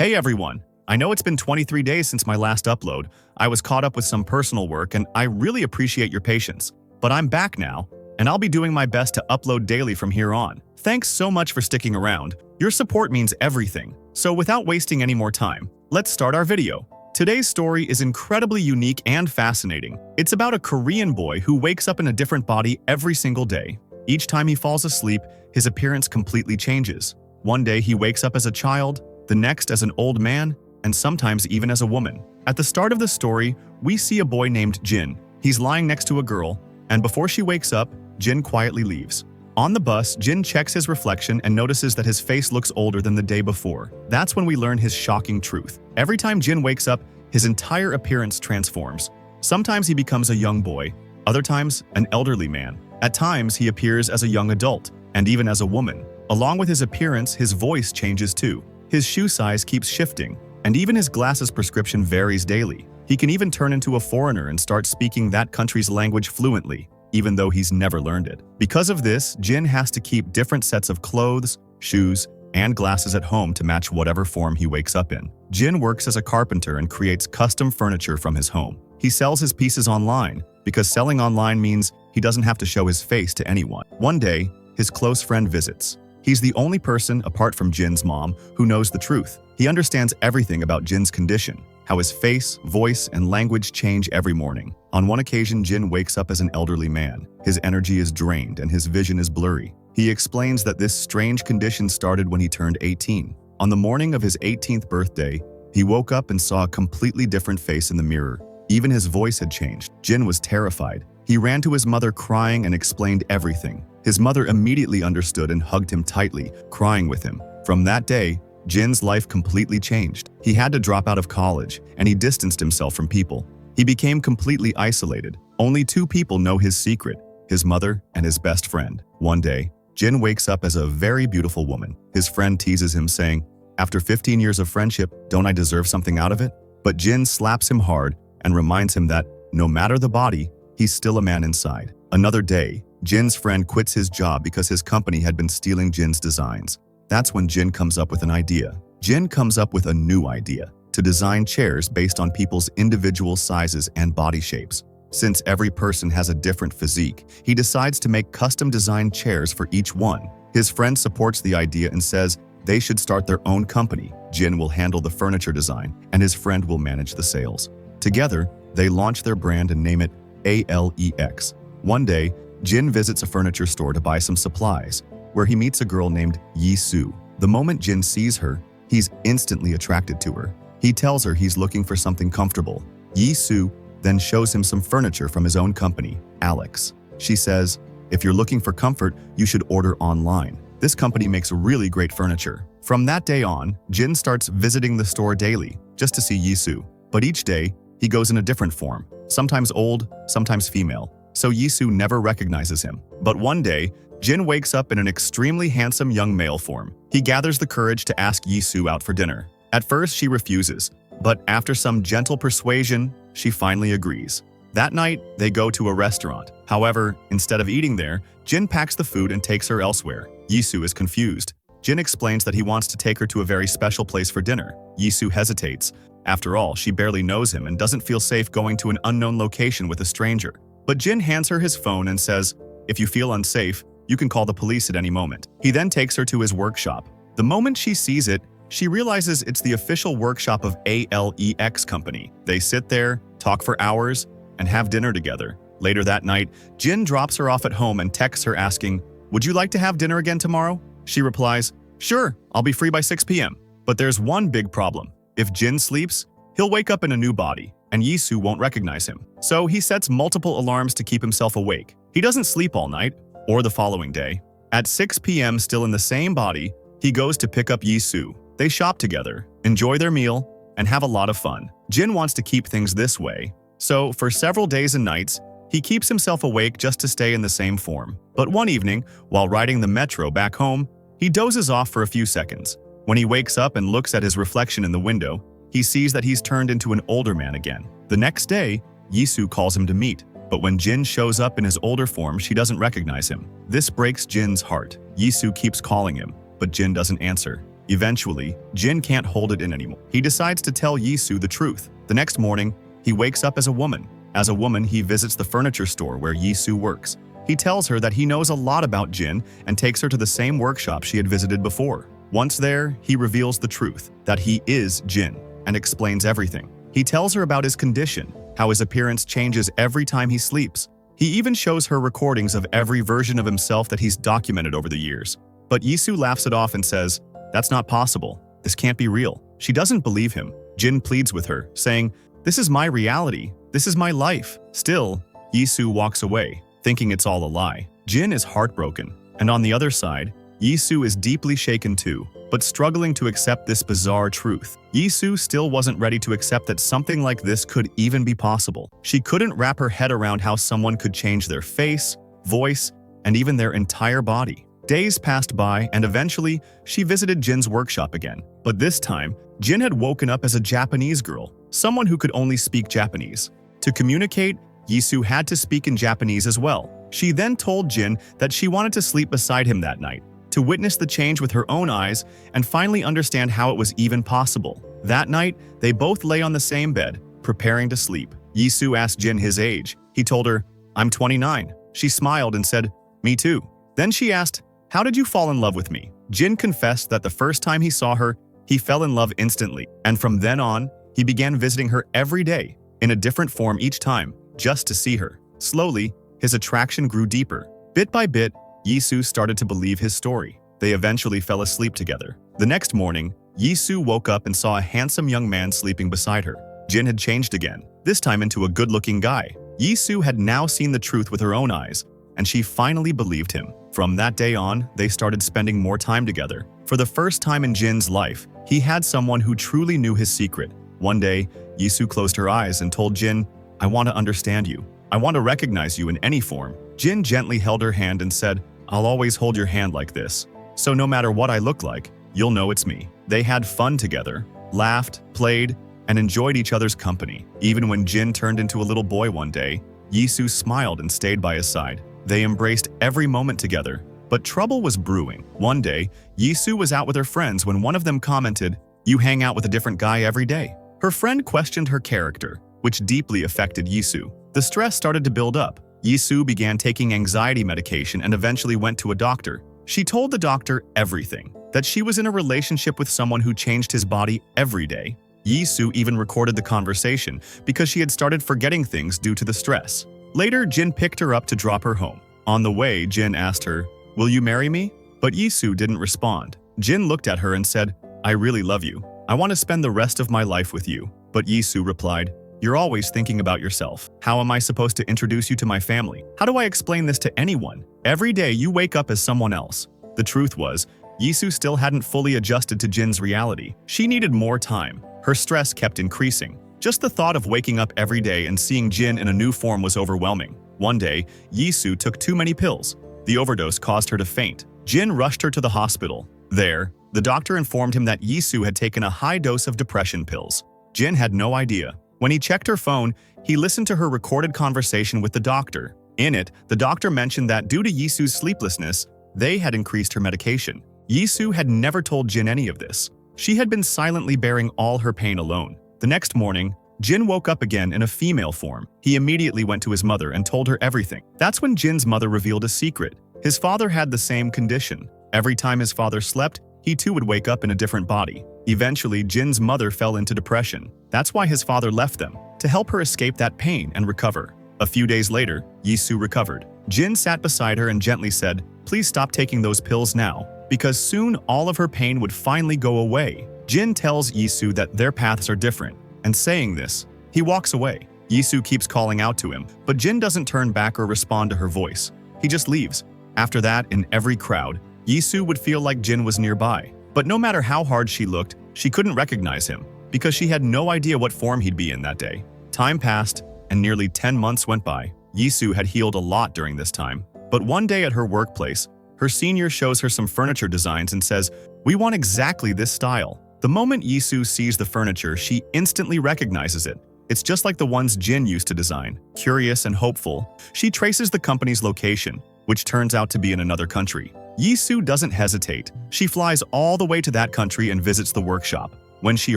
Hey everyone! I know it's been 23 days since my last upload. I was caught up with some personal work and I really appreciate your patience. But I'm back now, and I'll be doing my best to upload daily from here on. Thanks so much for sticking around. Your support means everything. So without wasting any more time, let's start our video. Today's story is incredibly unique and fascinating. It's about a Korean boy who wakes up in a different body every single day. Each time he falls asleep, his appearance completely changes. One day he wakes up as a child, the next as an old man, and sometimes even as a woman. At the start of the story, we see a boy named Jin. He's lying next to a girl, and before she wakes up, Jin quietly leaves. On the bus, Jin checks his reflection and notices that his face looks older than the day before. That's when we learn his shocking truth. Every time Jin wakes up, his entire appearance transforms. Sometimes he becomes a young boy, other times an elderly man. At times, he appears as a young adult, and even as a woman. Along with his appearance, his voice changes too. His shoe size keeps shifting, and even his glasses prescription varies daily. He can even turn into a foreigner and start speaking that country's language fluently, even though he's never learned it. Because of this, Jin has to keep different sets of clothes, shoes, and glasses at home to match whatever form he wakes up in. Jin works as a carpenter and creates custom furniture from his home. He sells his pieces online, because selling online means he doesn't have to show his face to anyone. One day, his close friend visits. He's the only person, apart from Jin's mom, who knows the truth. He understands everything about Jin's condition, how his face, voice, and language change every morning. On one occasion, Jin wakes up as an elderly man. His energy is drained and his vision is blurry. He explains that this strange condition started when he turned 18. On the morning of his 18th birthday, he woke up and saw a completely different face in the mirror. Even his voice had changed. Jin was terrified. He ran to his mother crying and explained everything. His mother immediately understood and hugged him tightly, crying with him. From that day, Jin's life completely changed. He had to drop out of college, and he distanced himself from people. He became completely isolated. Only two people know his secret, his mother and his best friend. One day, Jin wakes up as a very beautiful woman. His friend teases him, saying, "After 15 years of friendship, don't I deserve something out of it?" But Jin slaps him hard and reminds him that, no matter the body, he's still a man inside. Another day, Jin's friend quits his job because his company had been stealing Jin's designs. That's when Jin comes up with an idea. Jin comes up with a new idea, to design chairs based on people's individual sizes and body shapes. Since every person has a different physique, he decides to make custom-designed chairs for each one. His friend supports the idea and says they should start their own company. Jin will handle the furniture design, and his friend will manage the sales. Together, they launch their brand and name it ALEX. One day, Jin visits a furniture store to buy some supplies, where he meets a girl named Yi-Soo. The moment Jin sees her, he's instantly attracted to her. He tells her he's looking for something comfortable. Yi-Soo then shows him some furniture from his own company, Alex. She says, "If you're looking for comfort, you should order online. This company makes really great furniture." From that day on, Jin starts visiting the store daily, just to see Yi-Soo. But each day, he goes in a different form, sometimes old, sometimes female. So Yi-Soo never recognizes him. But one day, Jin wakes up in an extremely handsome young male form. He gathers the courage to ask Yi-Soo out for dinner. At first, she refuses, but after some gentle persuasion, she finally agrees. That night, they go to a restaurant. However, instead of eating there, Jin packs the food and takes her elsewhere. Yi-Soo is confused. Jin explains that he wants to take her to a very special place for dinner. Yi-Soo hesitates. After all, she barely knows him and doesn't feel safe going to an unknown location with a stranger. But Jin hands her his phone and says, "If you feel unsafe, you can call the police at any moment." He then takes her to his workshop. The moment she sees it, she realizes it's the official workshop of ALEX company. They sit there, talk for hours, and have dinner together. Later that night, Jin drops her off at home and texts her asking, "Would you like to have dinner again tomorrow?" She replies, "Sure, I'll be free by 6 p.m. But there's one big problem. If Jin sleeps, he'll wake up in a new body, and Yi-Soo won't recognize him. So he sets multiple alarms to keep himself awake. He doesn't sleep all night, or the following day. At 6 p.m., still in the same body, he goes to pick up Yi-Soo. They shop together, enjoy their meal, and have a lot of fun. Jin wants to keep things this way, so for several days and nights, he keeps himself awake just to stay in the same form. But one evening, while riding the metro back home, he dozes off for a few seconds. When he wakes up and looks at his reflection in the window, he sees that he's turned into an older man again. The next day, Yi-Soo calls him to meet, but when Jin shows up in his older form, she doesn't recognize him. This breaks Jin's heart. Yi-Soo keeps calling him, but Jin doesn't answer. Eventually, Jin can't hold it in anymore. He decides to tell Yisu the truth. The next morning, he wakes up as a woman. As a woman, he visits the furniture store where Yisu works. He tells her that he knows a lot about Jin and takes her to the same workshop she had visited before. Once there, he reveals the truth, that he is Jin, and explains everything. He tells her about his condition, how his appearance changes every time he sleeps. He even shows her recordings of every version of himself that he's documented over the years. But Yisu laughs it off and says, "That's not possible. This can't be real." She doesn't believe him. Jin pleads with her, saying, "This is my reality. This is my life." Still, Yisu walks away, thinking it's all a lie. Jin is heartbroken, and on the other side, Yisu is deeply shaken too, but struggling to accept this bizarre truth. Yisu still wasn't ready to accept that something like this could even be possible. She couldn't wrap her head around how someone could change their face, voice, and even their entire body. Days passed by, and eventually, she visited Jin's workshop again. But this time, Jin had woken up as a Japanese girl, someone who could only speak Japanese. To communicate, Yisu had to speak in Japanese as well. She then told Jin that she wanted to sleep beside him that night, to witness the change with her own eyes and finally understand how it was even possible. That night, they both lay on the same bed, preparing to sleep. Yisu asked Jin his age. He told her, "I'm 29. She smiled and said, "Me too." Then she asked, "How did you fall in love with me?" Jin confessed that the first time he saw her, he fell in love instantly, and from then on, he began visiting her every day, in a different form each time, just to see her. Slowly, his attraction grew deeper. Bit by bit, Yisu started to believe his story. They eventually fell asleep together. The next morning, Yisu woke up and saw a handsome young man sleeping beside her. Jin had changed again, this time into a good-looking guy. Yisu had now seen the truth with her own eyes, and she finally believed him. From that day on, they started spending more time together. For the first time in Jin's life, he had someone who truly knew his secret. One day, Yisu closed her eyes and told Jin, "I want to understand you. I want to recognize you in any form." Jin gently held her hand and said, "I'll always hold your hand like this. So no matter what I look like, you'll know it's me." They had fun together, laughed, played, and enjoyed each other's company. Even when Jin turned into a little boy one day, Yisu smiled and stayed by his side. They embraced every moment together, but trouble was brewing. One day, Yisu was out with her friends when one of them commented, "You hang out with a different guy every day." Her friend questioned her character, which deeply affected Yisu. The stress started to build up. Yisu began taking anxiety medication and eventually went to a doctor. She told the doctor everything, that she was in a relationship with someone who changed his body every day. Yisu even recorded the conversation because she had started forgetting things due to the stress. Later, Jin picked her up to drop her home. On the way, Jin asked her, "Will you marry me?" But Yisu didn't respond. Jin looked at her and said, "I really love you. I want to spend the rest of my life with you." But Yisu replied, "You're always thinking about yourself. How am I supposed to introduce you to my family? How do I explain this to anyone? Every day you wake up as someone else." The truth was, Yisu still hadn't fully adjusted to Jin's reality. She needed more time. Her stress kept increasing. Just the thought of waking up every day and seeing Jin in a new form was overwhelming. One day, Yisu took too many pills. The overdose caused her to faint. Jin rushed her to the hospital. There, the doctor informed him that Yisu had taken a high dose of depression pills. Jin had no idea. When he checked her phone, he listened to her recorded conversation with the doctor. In it, the doctor mentioned that due to Yisu's sleeplessness, they had increased her medication. Yisu had never told Jin any of this. She had been silently bearing all her pain alone. The next morning, Jin woke up again in a female form. He immediately went to his mother and told her everything. That's when Jin's mother revealed a secret. His father had the same condition. Every time his father slept, he too would wake up in a different body. Eventually, Jin's mother fell into depression. That's why his father left them, to help her escape that pain and recover. A few days later, Yisu recovered. Jin sat beside her and gently said, "Please stop taking those pills now, because soon all of her pain would finally go away." Jin tells Yisu that their paths are different, and saying this, he walks away. Yisu keeps calling out to him, but Jin doesn't turn back or respond to her voice. He just leaves. After that, in every crowd, Yisu would feel like Jin was nearby. But no matter how hard she looked, she couldn't recognize him, because she had no idea what form he'd be in that day. Time passed, and nearly 10 months went by. Yisu had healed a lot during this time. But one day at her workplace, her senior shows her some furniture designs and says, "We want exactly this style." The moment Yisu sees the furniture, she instantly recognizes it. It's just like the ones Jin used to design. Curious and hopeful, she traces the company's location. which turns out to be in another country. Yisu doesn't hesitate. She flies all the way to that country and visits the workshop. When she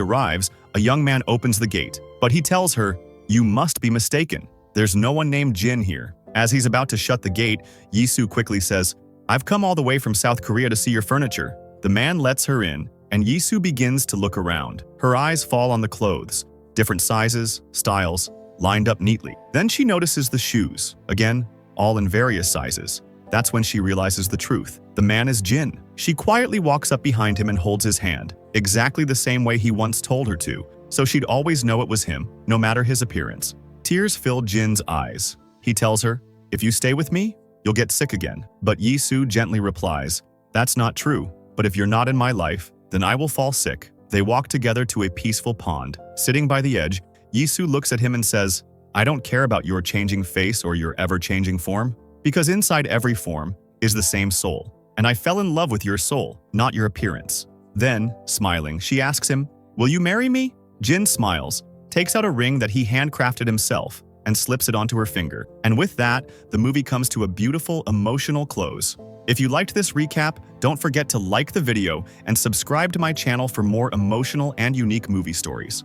arrives, a young man opens the gate, but he tells her, "You must be mistaken. There's no one named Jin here." As he's about to shut the gate, Yisu quickly says, "I've come all the way from South Korea to see your furniture." The man lets her in, and Yisu begins to look around. Her eyes fall on the clothes, different sizes, styles, lined up neatly. Then she notices the shoes, again, all in various sizes. That's when she realizes the truth. The man is Jin. She quietly walks up behind him and holds his hand, exactly the same way he once told her to, so she'd always know it was him, no matter his appearance. Tears fill Jin's eyes. He tells her, "If you stay with me, you'll get sick again." But Yisu gently replies, "That's not true, but if you're not in my life, then I will fall sick." They walk together to a peaceful pond. Sitting by the edge, Yisu looks at him and says, "I don't care about your changing face or your ever-changing form, because inside every form is the same soul, and I fell in love with your soul, not your appearance." Then, smiling, she asks him, "Will you marry me?" Jin smiles, takes out a ring that he handcrafted himself, and slips it onto her finger. And with that, the movie comes to a beautiful, emotional close. If you liked this recap, don't forget to like the video and subscribe to my channel for more emotional and unique movie stories.